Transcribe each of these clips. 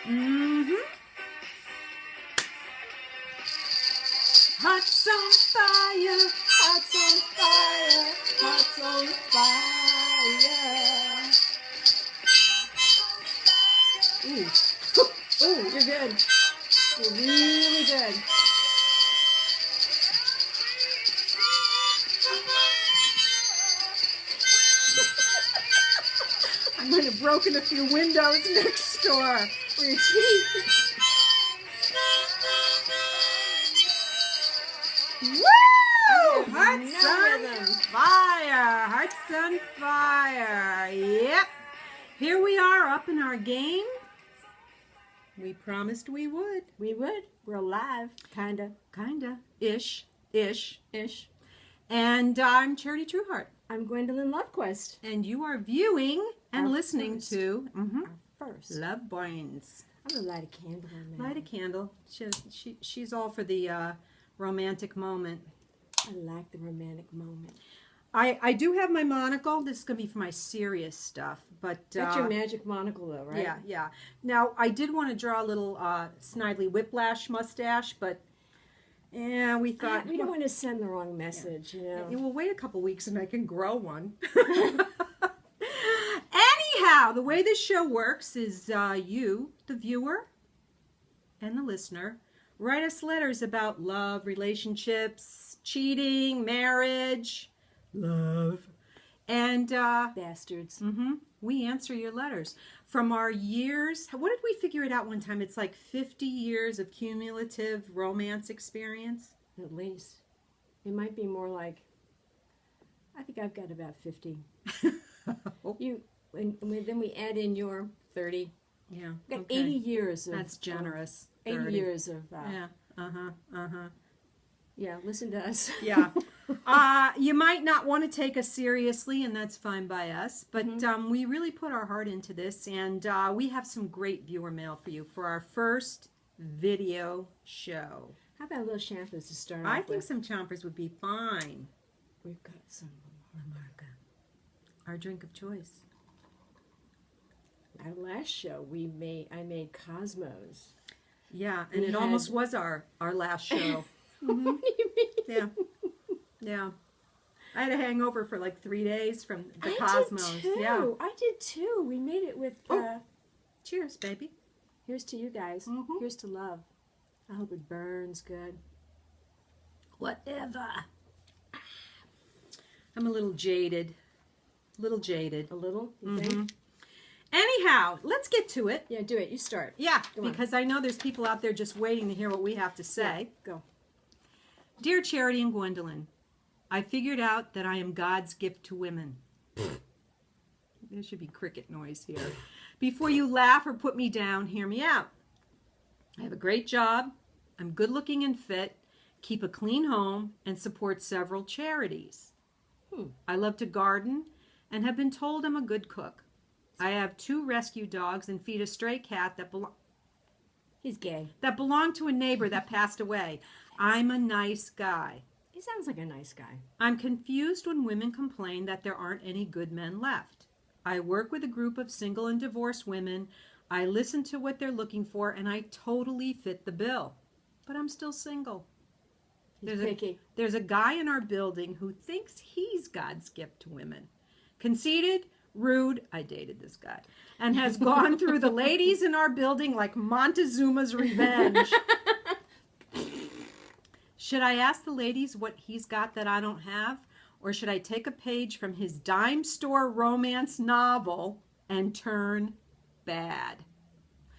Mm-hmm. Hearts on fire, hearts on fire, hearts on fire. Ooh. Ooh, you're good. You're really good. I might have broken a few windows next door. Woo! Hearts on fire! Hearts on fire! Yep. Here we are up in our game. We promised we would. We would. We're alive. Kinda. Ish. And I'm Charity Trueheart. I'm Gwendolyn Lovequest. And you are viewing and listening to our first Love Brains. I'm gonna light a candle on that. Light a candle. She's all for the romantic moment. I like the romantic moment. I do have my monocle. This is going to be for my serious stuff. But that's your magic monocle, though, right? Yeah. Now, I did want to draw a little Snidely Whiplash mustache, but we thought... we don't want to send the wrong message, you know. We'll wait a couple weeks and I can grow one. Anyhow, the way this show works is you, the viewer, and the listener, write us letters about love, relationships, cheating, marriage... love, and bastards. We answer your letters from our years. What did we figure it out one time? It's like 50 years of cumulative romance experience. At least. It might be more like, I think I've got about 50. Then we add in your 30. Yeah. Got okay. 80 years of... That's generous. 80 years of... Yeah, listen to us. Yeah. You might not want to take us seriously, and that's fine by us, but we really put our heart into this, and we have some great viewer mail for you for our first video show. How about a little shampoos to start I think some chompers would be fine. We've got some Lamarca, our drink of choice. Our last show, I made Cosmos. Yeah, and it almost was our last show. What do you mean? Yeah. I had a hangover for like 3 days from the Cosmos. Did too. Yeah. I did too. We made it with... Cheers, baby. Here's to you guys. Here's to love. I hope it burns good. Whatever. I'm a little jaded. A little? You think? Anyhow, let's get to it. Yeah, do it. You start. Yeah, because I know there's people out there just waiting to hear what we have to say. Yeah, go. Dear Charity and Gwendolyn, I figured out that I am God's gift to women. There should be cricket noise here. Before you laugh or put me down, hear me out. I have a great job. I'm good looking and fit, keep a clean home, and support several charities. I love to garden and have been told I'm a good cook. I have 2 rescue dogs and feed a stray cat that He's gay. That belonged to a neighbor that passed away. I'm a nice guy. He sounds like a nice guy. I'm confused when women complain that there aren't any good men left. I work with a group of single and divorced women. I listen to what they're looking for, and I totally fit the bill. But I'm still single. He's picky. There's a guy in our building who thinks he's God's gift to women. Conceited, rude, I dated this guy, and has gone through the ladies in our building like Montezuma's revenge. Should I ask the ladies what he's got that I don't have? Or should I take a page from his dime store romance novel and turn bad?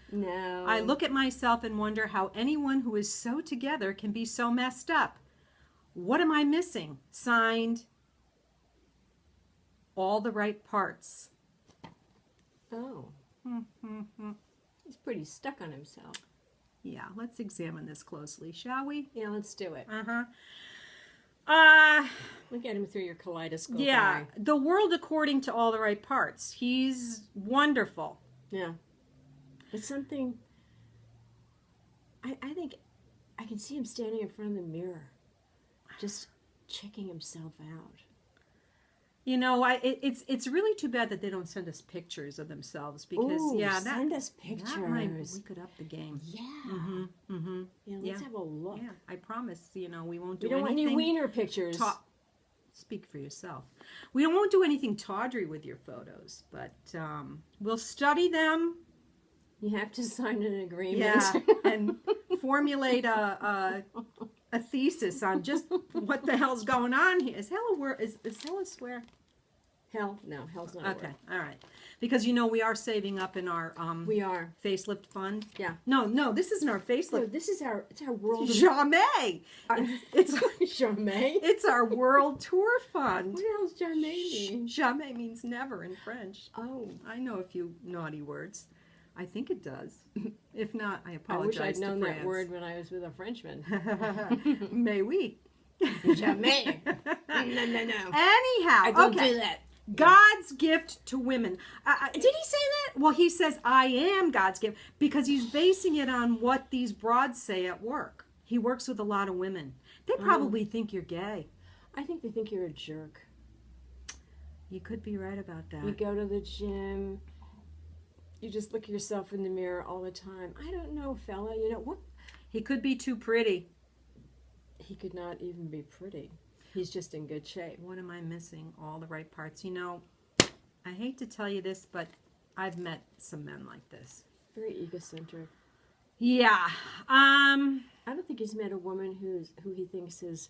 No. I look at myself and wonder how anyone who is so together can be so messed up. What am I missing? Signed, All the Right Parts. Oh. He's pretty stuck on himself. Yeah, let's examine this closely, shall we? Yeah, let's do it. Look at him through your kaleidoscope. Yeah, eye. the world according to All the Right Parts. He's wonderful. Yeah. It's something... I think I can see him standing in front of the mirror, just checking himself out. You know, it's really too bad that they don't send us pictures of themselves because Ooh, yeah, send us that might, we pictures. could up the game. Yeah. Mm-hmm. Yeah, let's have a look. Yeah, I promise. You know, we won't We do don't want any anything. wiener pictures. Speak for yourself. We won't do anything tawdry with your photos, but we'll study them. You have to sign an agreement. Yeah, and formulate a thesis on just what the hell's going on here. Is hell a word? Is hell a swear? Hell, no, hell's not a Okay, word. all right. Because you know we are saving up in our We are. facelift fund. Yeah. No, this isn't our No, facelift. this is it's our world. Jamais. It's Jamais. it's our world tour fund. What the hell's jamais mean? Jamais means never in French. Oh, I know a few naughty words. I think it does. If not, I I apologize wish I'd known to that France. word when I was with a Frenchman. Mais oui. Jamais. No. Anyhow, I don't okay. do that. God's gift to women. Did he say that? Well, he says, I am God's gift, because he's basing it on what these broads say at work. He works with a lot of women. They probably think you're gay. I think they think you're a jerk. You could be right about that. You go to the gym. You just look at yourself in the mirror all the time. I don't know, fella. You know what? He could be too pretty. He could not even be pretty. He's just in good shape. What am I missing? All the right parts. You know, I hate to tell you this, but I've met some men like this. Very egocentric. Yeah. I don't think he's met a woman who he thinks is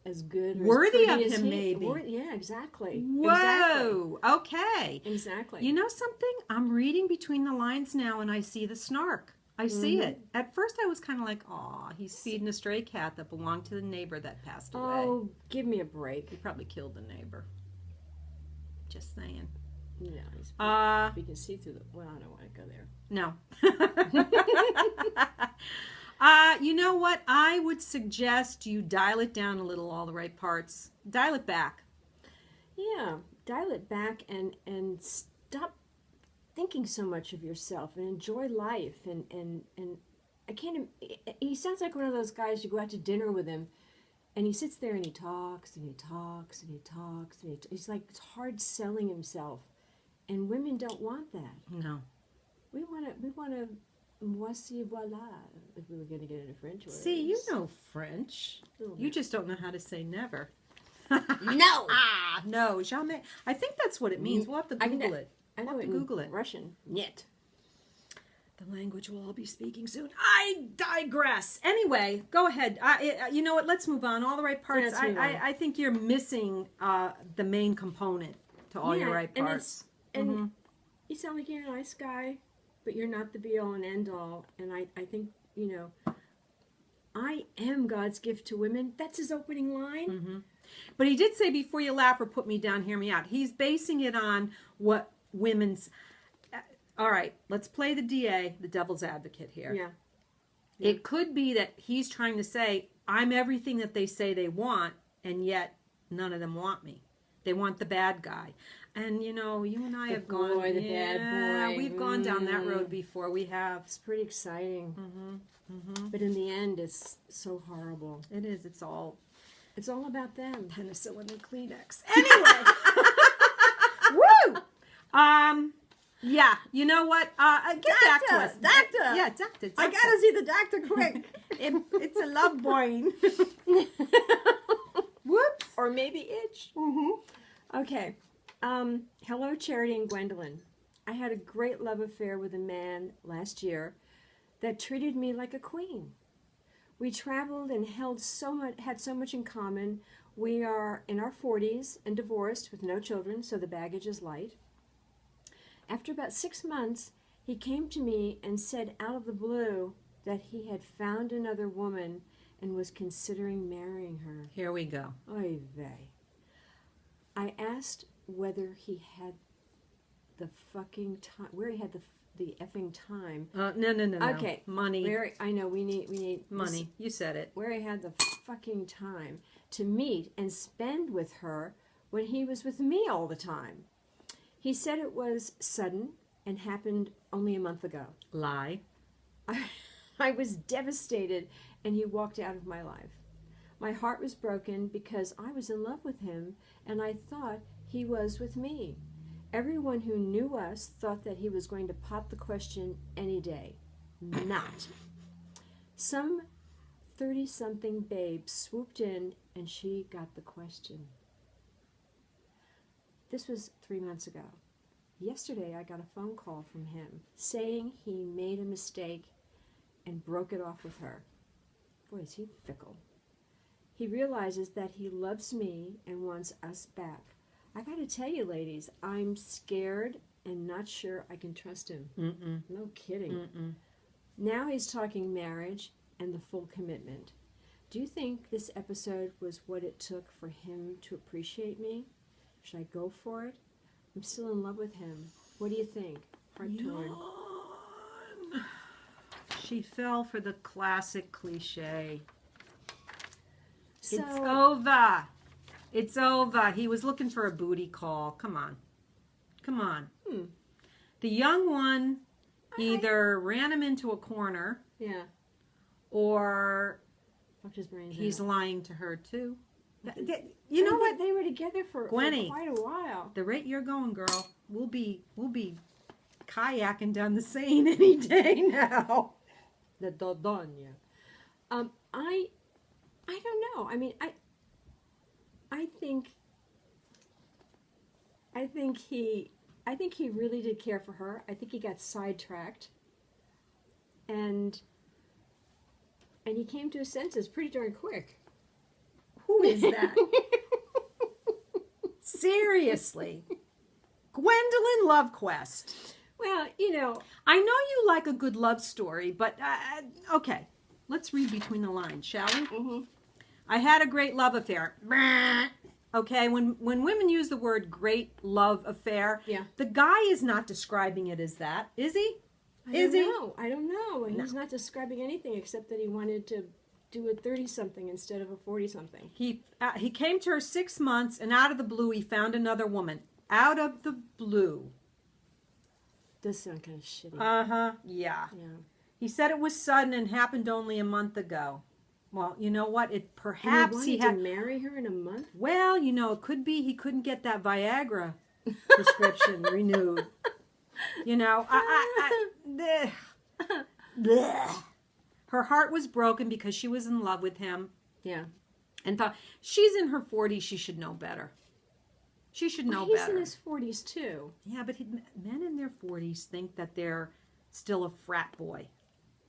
as good or Worthy as pretty of as him, he. maybe. Yeah, exactly. Whoa. Okay. Exactly. You know something? I'm reading between the lines now and I see the snark. I see it. At first I was kind of like, aw, he's feeding a stray cat that belonged to the neighbor that passed away. Oh, give me a break. He probably killed the neighbor. Just saying. No, he's we can see through the. Well, I don't want to go there. No. You know what? I would suggest you dial it down a little, all the right parts. Dial it back. Yeah, dial it back and stop thinking so much of yourself and enjoy life and I can't. He sounds like one of those guys you go out to dinner with him, and he sits there and he talks and he talks and he talks and he's like it's hard selling himself, and women don't want that. No. We want to voici voilà if we were going to get into French words. See, you know French. Little You bit. just don't know how to say never. No. No, jamais. I think that's what it means. We'll have to Google it. I know We'll have it to in Google it. Russian. Niet. The language we'll all be speaking soon. I digress. Anyway, go ahead. You know what? Let's move on. All the right parts. Let's move on. I think you're missing the main component to all your right and parts. And you sound like you're a nice guy, but you're not the be-all and end-all. And I think, you know, I am God's gift to women. That's his opening line. But he did say, before you laugh or put me down, hear me out. He's basing it on what women's... all right, let's play the DA, the devil's advocate here. Yeah. It could be that he's trying to say, I'm everything that they say they want, and yet none of them want me. They want the bad guy. And, you know, you and I have gone... boy, the bad boy. We've gone down that road before. We have. It's pretty exciting. But in the end, it's so horrible. It is. It's all It's all about them. penicillin and Kleenex. Anyway. Woo! Yeah, you know what? Get back to us. Doctor! Yeah, doctor. I gotta see the doctor quick. It's a love brain. Whoops. Or maybe itch. Okay. Hello, Charity and Gwendolyn. I had a great love affair with a man last year that treated me like a queen. We traveled and had so much in common. We are in our 40s and divorced with no children, so the baggage is light. After about 6 months, he came to me and said out of the blue that he had found another woman and was considering marrying her. Here we go. Oy vey. I asked whether he had the fucking time, where he had the effing time. No. Okay. Money. I know, we need Money. You said it. where he had the fucking time to meet and spend with her when he was with me all the time. He said it was sudden and happened only a month ago. Lie. I was devastated, and he walked out of my life. My heart was broken because I was in love with him and I thought he was with me. Everyone who knew us thought that he was going to pop the question any day. Not. Some 30-something babe swooped in and she got the question. This was 3 months ago. Yesterday I got a phone call from him saying he made a mistake and broke it off with her. Boy, is he fickle. He realizes that he loves me and wants us back. I got to tell you, ladies, I'm scared and not sure I can trust him. No kidding. Now he's talking marriage and the full commitment. Do you think this episode was what it took for him to appreciate me? Should I go for it? I'm still in love with him. What do you think? Heart torn. She fell for the classic cliche. So, It's over. It's over. He was looking for a booty call. Come on. Come on. The young one either ran him into a corner yeah, or fucked his brains he's out. lying to her too. You know what? They were together for Gwenny, quite a while. the rate you're going, girl, we'll be kayaking down the Seine any day now. The Dordogne. I don't know. I mean, I think he really did care for her. I think he got sidetracked, and he came to his senses pretty darn quick. Who is that? Seriously. Gwendolyn Lovequest. Well, you know, I know you like a good love story, but okay. Let's read between the lines, shall we? I had a great love affair. Okay, when women use the word great love affair, Yeah. the guy is not describing it as that, is he? I don't know. He's not describing anything except that he wanted to do a 30-something instead of a 40-something. He came to her 6 months, and out of the blue, he found another woman. Out of the blue. Does sound kind of shitty. Yeah. Yeah. He said it was sudden and happened only a month ago. Well, you know what? It perhaps And he he had wanted to marry her in a month? Well, you know, it could be he couldn't get that Viagra prescription renewed. You know, bleh. Her heart was broken because she was in love with him Yeah. and thought, she's in her 40s, she should know better. She should know He's better. in his 40s, too. Yeah, but men in their 40s think that they're still a frat boy.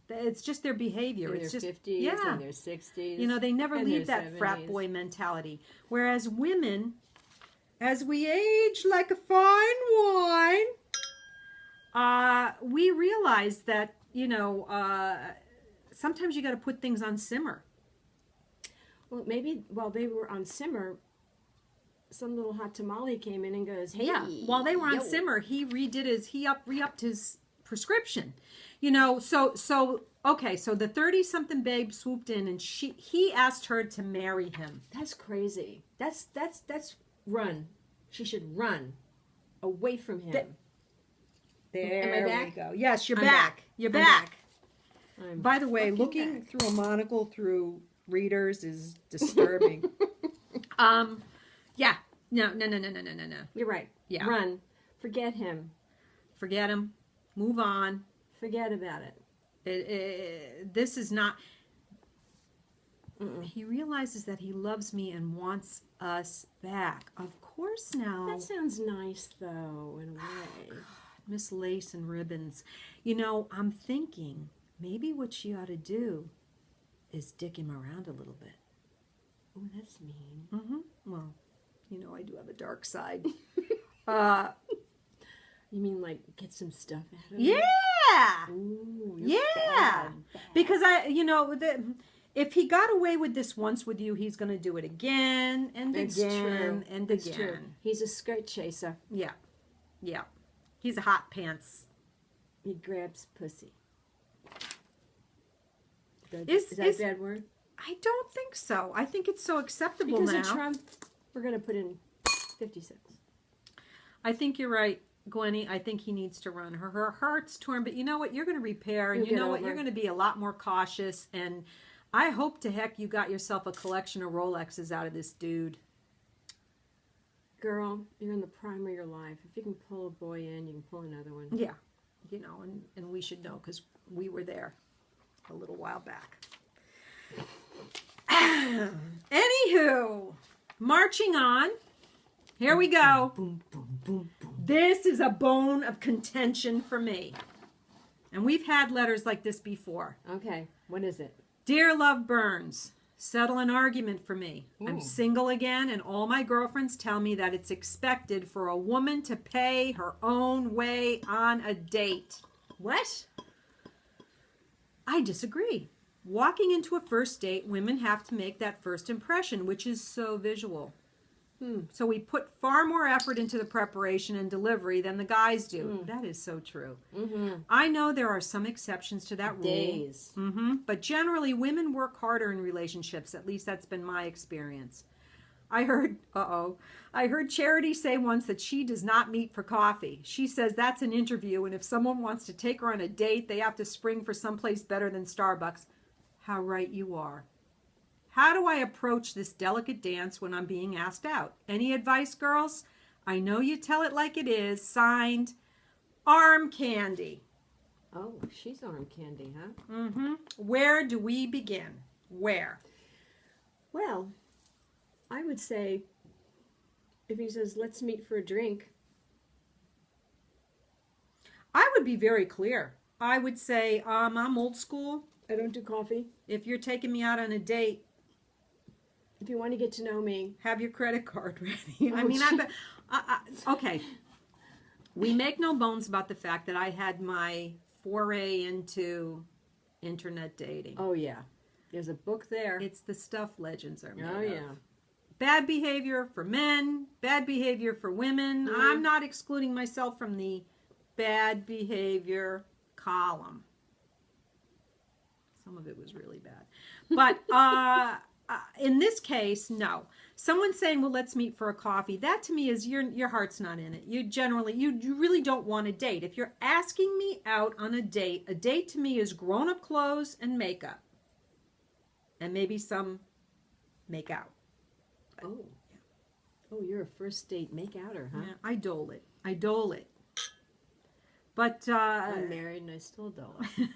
It's just their behavior. In It's their just 50s yeah. and their 60s. You know, they never and leave their that frat 70s. boy mentality. Whereas women, as we age like a fine wine, we realize that, you know, sometimes you got to put things on simmer. Well, maybe while they were on simmer, some little hot tamale came in and goes, hey. Yeah, while they were on yo. simmer, he re-upped his prescription. You know, so okay, so the 30-something babe swooped in and he asked her to marry him. That's crazy. That's run. She should run away from him. There Am I back? we go. Yes, you're I'm back. back. You're I'm back. I'm By the way, fucking looking back. through a monocle through readers is disturbing. Yeah. No. You're right. Yeah. Run. Forget him. Forget him. Move on. Forget about it. This is not... He realizes that he loves me and wants us back. Of course now. That sounds nice, though, in a way. Miss Lace and Ribbons. You know, I'm thinking maybe what she ought to do is dick him around a little bit. Oh, that's mean. Well, you know, I do have a dark side. You mean like get some stuff out of him? Yeah! Ooh, Yeah! bad. Because if he got away with this once with you, he's going to do it again and It's again true. and It's again. true. He's a skirt chaser. Yeah. Yeah. He's a hot pants. He grabs pussy. Is that a bad word? I don't think so. I think it's so acceptable Because now. of Trump, we're going to put in 50 cents. I think you're right, Gwenny. I think he needs to run. Her heart's torn, but you know what? You're going to repair, and You'll you get know what? over You're it. going to be a lot more cautious, and I hope to heck you got yourself a collection of Rolexes out of this dude. Girl, you're in the prime of your life. If you can pull a boy in, you can pull another one. Yeah, you know, and we should know because we were there a little while back. Anywho, marching on. Here we go. Boom, boom, boom, boom. This is a bone of contention for me. And we've had letters like this before. Okay, what is it? Dear Love Burns, settle an argument for me. I'm Ooh. single again, and all my girlfriends tell me that it's expected for a woman to pay her own way on a date. What? I disagree. Walking into a first date, women have to make that first impression, which is so visual. So we put far more effort into the preparation and delivery than the guys do. That is so true. I know there are some exceptions to that rule. Days. But generally, women work harder in relationships. At least that's been my experience. I heard Charity say once that she does not meet for coffee. She says that's an interview, and if someone wants to take her on a date, they have to spring for someplace better than Starbucks. How right you are. How do I approach this delicate dance when I'm being asked out? Any advice, girls? I know you tell it like it is. Signed, Arm Candy. Oh, she's arm candy, huh? Where do we begin? Where? Well, I would say if he says, let's meet for a drink. I would be very clear. I would say, I'm old school. I don't do coffee. If you're taking me out on a date, If you want to get to know me. have your credit card ready. I mean, okay. We make no bones about the fact that I had my foray into internet dating. Oh, yeah. There's a book there. It's the stuff legends are made Oh, of. yeah. Bad behavior for men, bad behavior for women. I'm not excluding myself from the bad behavior column. Some of it was really bad. But in this case, no. Someone saying, well, let's meet for a coffee. That to me is your heart's not in it. You really don't want a date. If you're asking me out on a date to me is grown-up clothes and makeup. And maybe some make out. Oh. Oh, you're a first date make-outer, huh? Yeah, I dole it. But I'm married and I still dole it.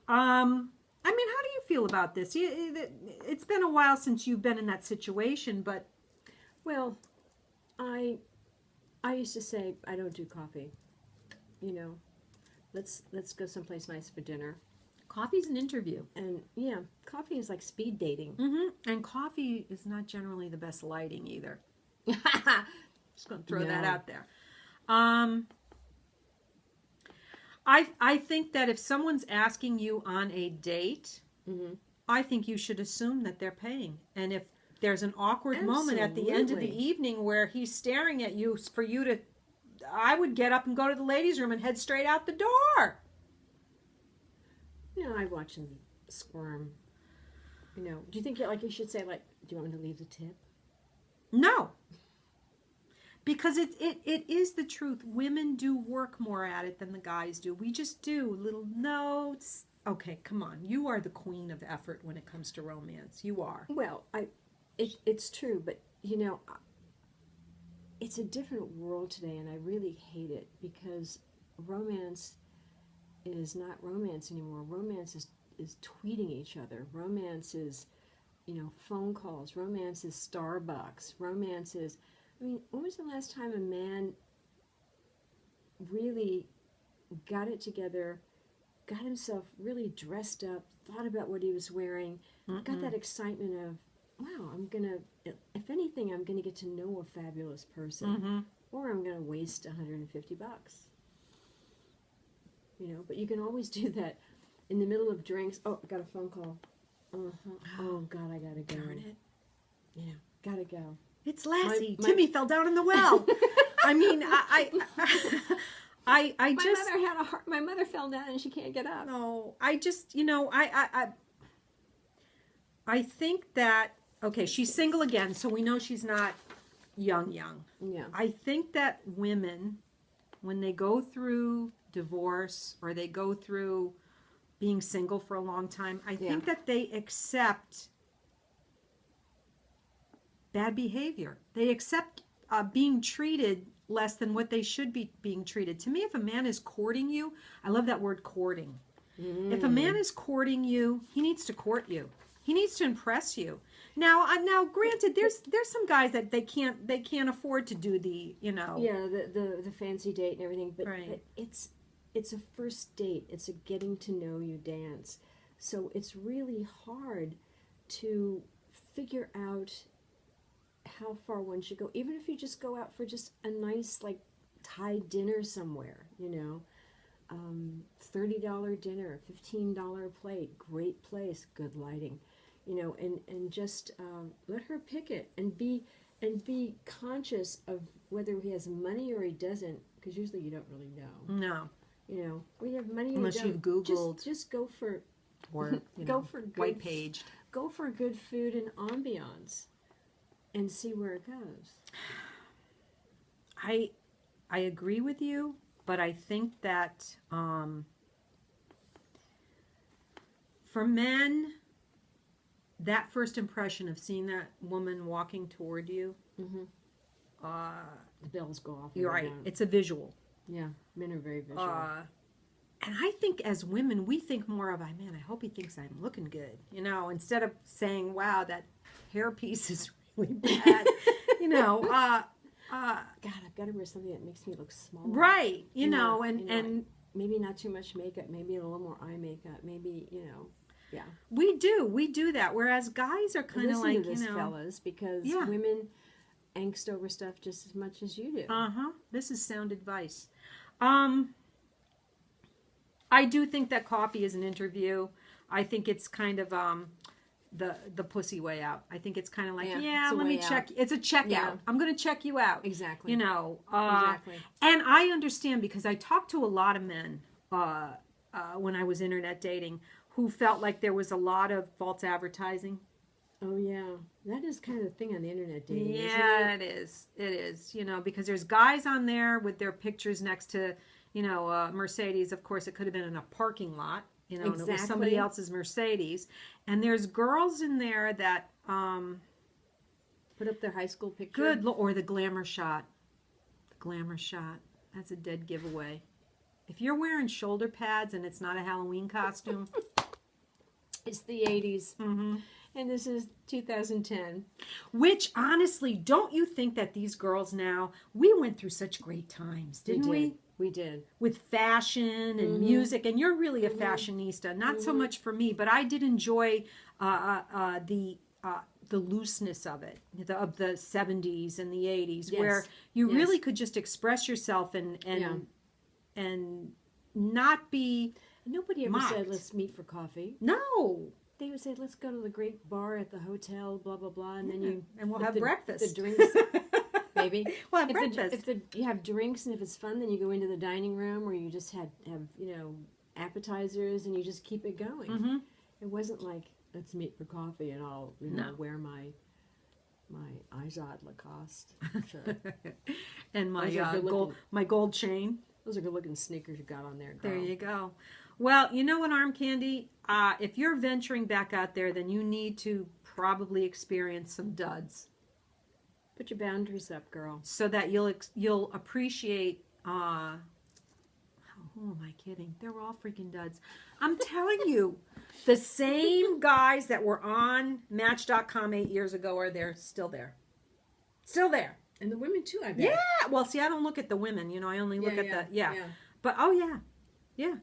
I mean, how do you feel about this? It's been a while since you've been in that situation, but Well, I used to say I don't do coffee. You know, let's go someplace nice for dinner. coffee's an interview. And yeah, coffee is like speed dating. And coffee is not generally the best lighting either. Just going to throw that No. out there. I think that if someone's asking you on a date, I think you should assume that they're paying. And if there's an awkward moment at the end of the Absolutely. evening where he's staring at you for you to, I would get up and go to the ladies' room and head straight out the door. You know, I watch him squirm. You know, do you think you should say do you want me to leave the tip? No. Because it is the truth. Women do work more at it than the guys do. We just do little notes. Okay, come on. You are the queen of effort when it comes to romance. You are. Well, it's true, but you know, it's a different world today, and I really hate it because romance is not romance anymore. Romance is tweeting each other. Romance is, phone calls. Romance is Starbucks. Romance is, when was the last time a man really got it together, got himself really dressed up, thought about what he was wearing, got that excitement of, wow, if anything, I'm going to get to know a fabulous person, or I'm going to waste $150. But you can always do that in the middle of drinks. Oh, I got a phone call. Oh, God, I got to go. Darn it. Yeah, got to go. It's Lassie. My- Timmy fell down in the well. I mean, My mother fell down and she can't get up. No, I just, I think that, okay, she's single again, so we know she's not young. Yeah. I think that women, when they go through divorce or they go through being single for a long time, I think that they accept bad behavior. They accept being treated less than what they should be being treated. To me, if a man is courting you, I love that word courting. If a man is courting you, he needs to court you. He needs to impress you. Now, granted, there's some guys that they can't afford to do the, the fancy date and everything, but, Right. but it's a first date. It's a getting to know you dance. So it's really hard to figure out how far one should go, even if you just go out for just a nice like Thai dinner somewhere, $30 dinner, $15 plate, great place, good lighting, and just let her pick it and be conscious of whether he has money or he doesn't, because usually you don't really know. No. We have money or Unless don't. you've Googled. Just go for Or go for good, white paged. Go for good food and ambiance, and see where it goes. I agree with you, but I think that for men, that first impression of seeing that woman walking toward you, The bells go off. you're right. It's a visual. Yeah, men are very visual. And I think as women, we think more of, man, I hope he thinks I'm looking good, instead of saying, wow, that hairpiece is really bad, God, I've got to wear something that makes me look smaller. right, and maybe not too much makeup, maybe a little more eye makeup, maybe, yeah. we do that. Whereas guys are kind of Listen like, to this, fellas, because Yeah. women angst over stuff just as much as you do. This is sound advice. I do think that coffee is an interview. I think it's kind of the pussy way out. I think it's kind of like, it's yeah, a let me way check. out. It's a checkout. Yeah. I'm going to check you out. Exactly. Exactly. And I understand, because I talked to a lot of men when I was internet dating who felt like there was a lot of false advertising. Oh, yeah. That is kind of the thing on the internet dating, Yeah, isn't it? it is. It is, because there's guys on there with their pictures next to, Mercedes. Of course, it could have been in a parking lot, and it was somebody Exactly. else's Mercedes. And there's girls in there that, Put up their high school picture. or the glamour shot. The glamour shot. That's a dead giveaway. If you're wearing shoulder pads and it's not a Halloween costume. It's the 80s. And this is 2010. Which, honestly, don't you think that these girls now, we went through such great times, didn't we? We did. With fashion and music, and you're really a fashionista. Not so much for me, but I did enjoy the looseness of it, of the 70s and the 80s, Yes. where you Yes. really could just express yourself and not be. Nobody ever mocked. said, let's meet for coffee. No. They would say, let's go to the great bar at the hotel, blah, blah, blah. And then we'll if have the breakfast. drinks, maybe. We'll have if breakfast. if you have drinks, and if it's fun, then you go into the dining room where you just have appetizers, and you just keep it going. It wasn't like, let's meet for coffee, and I'll wear my Izod Lacoste shirt. And my Those are good gold chain. Those are good-looking sneakers you got on there, girl. There you go. Well, you know what, Arm Candy? If you're venturing back out there, then you need to probably experience some duds, Put your boundaries up, girl. so that you'll appreciate. Who am I kidding? They were all freaking duds. I'm telling you, the same guys that were on Match.com 8 years ago are still there. Still there. And the women, too, I bet. Yeah. Well, see, I don't look at the women. I only look at the yeah. But oh yeah, yeah.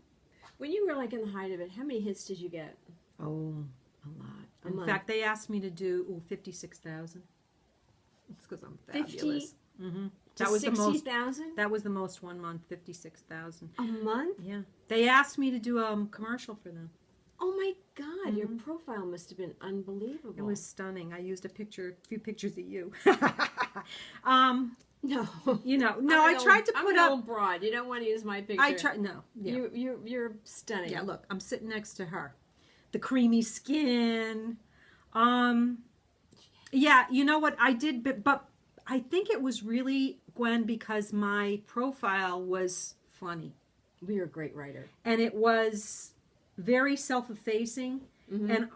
When you were like in the height of it, how many hits did you get? Oh, a lot. A In month. fact, they asked me to do 56,000. It's because I'm fabulous. 50 That was the most. 60,000 That was the most one month. 56,000. a month? Yeah. They asked me to do a commercial for them. Oh my God, your profile must have been unbelievable. It was stunning. I used a few pictures of you. no. No, I'm I tried to I'm put an up. old broad. You don't want to use my picture. I tried. No. Yeah. You're stunning. Yeah, look, I'm sitting next to her. The creamy skin. Yeah, you know what I did, but I think it was really, Gwen, because my profile was funny. You're a great writer. And it was very self-effacing. And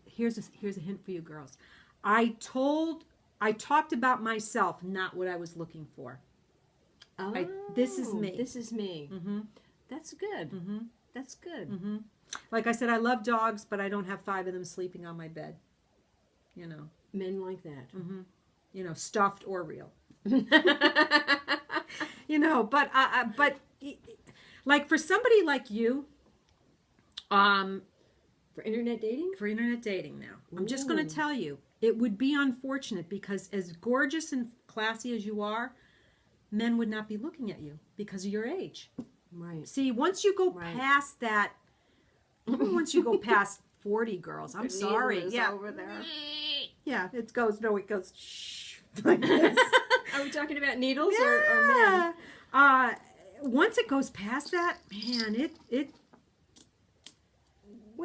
here's a hint for you girls. I talked about myself, not what I was looking for. Oh, this is me. This is me. That's good. That's good. Like I said, I love dogs, but I don't have 5 of them sleeping on my bed. You know. Men like that. You know, stuffed or real. You know, but like for somebody like you, for internet dating? For internet dating now. I'm just going to tell you, it would be unfortunate because as gorgeous and classy as you are, men would not be looking at you because of your age. Right. See, once you go past that, even once you go past 40 girls, I'm sorry. Yeah. Over there. Yeah, it goes shh, like this. Are we talking about needles or men? Once it goes past that, man,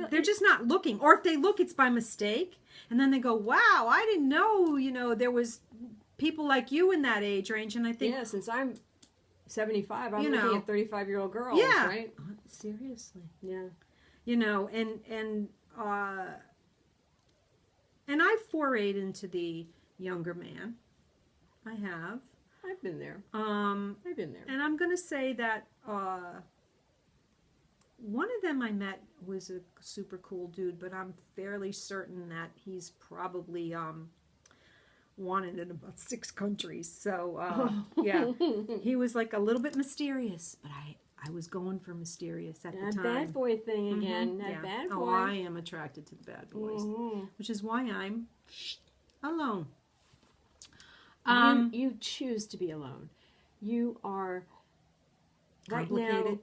they're just not looking. Or if they look, it's by mistake. And then they go, wow, I didn't know, you know, there was people like you in that age range. And I think... Yeah, since I'm 75, I'm looking at 35-year-old girls, right? Seriously. Yeah. You know, and I've forayed into the younger man. I have. I've been there. I've been there. And I'm going to say that one of them I met was a super cool dude, but I'm fairly certain that he's probably wanted in about 6 countries. So, yeah. He was like a little bit mysterious, but I was going for mysterious at the time. That bad boy thing again. That bad boy. Oh, I am attracted to the bad boys, which is why I'm alone. You choose to be alone. You are Complicated. right now.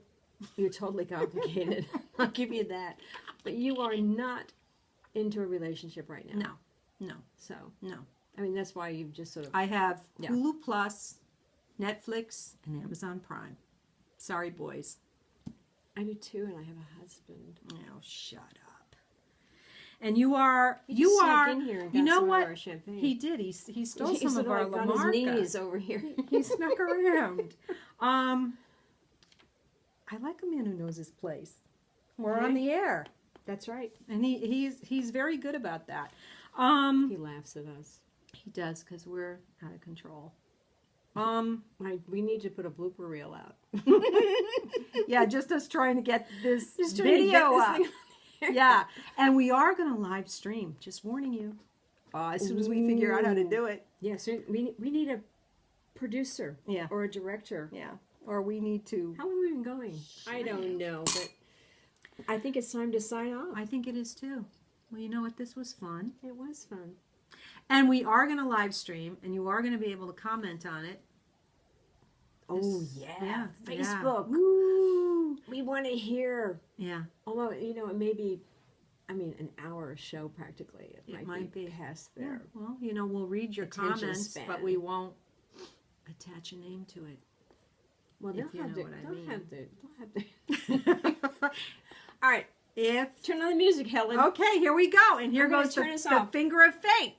You're totally complicated. I'll give you that. But you are not into a relationship right now. No. So No. I mean, that's why you've just sort of. I have Hulu Plus, Netflix, and Amazon Prime. Sorry, boys. I do too, and I have a husband. Oh, shut up. And you are. He just snuck in here and got you know some what? of our champagne. He did. He stole some of our got Lamarca. his knees over here. He snuck around. I like a man who knows his place. We're on the air. That's right. And he's very good about that. He laughs at us. He does, because we're out of control. We need to put a blooper reel out. Yeah, just us trying to get this Just video up. thing on Yeah, and we are going to live stream. Just warning you. As soon as we figure out how to do it. Yeah, so we need a producer. Yeah. Or a director. Yeah. Or we need to. How long have we been going? I don't know, but I think it's time to sign off. I think it is too. Well, you know what? This was fun. It was fun. And we are going to live stream, and you are going to be able to comment on it. Oh, yeah. Facebook. Yeah. Woo. We want to hear. Yeah. Although, you know, it may be, an hour show practically. It might be past there. Yeah. Well, you know, we'll read your Attention comments, span. but we won't attach a name to it. Well, if you know what I mean. They'll have to. All right. Turn on the music, Helen. Okay, here we go. And here I'm gonna goes turn us the off. finger of fate.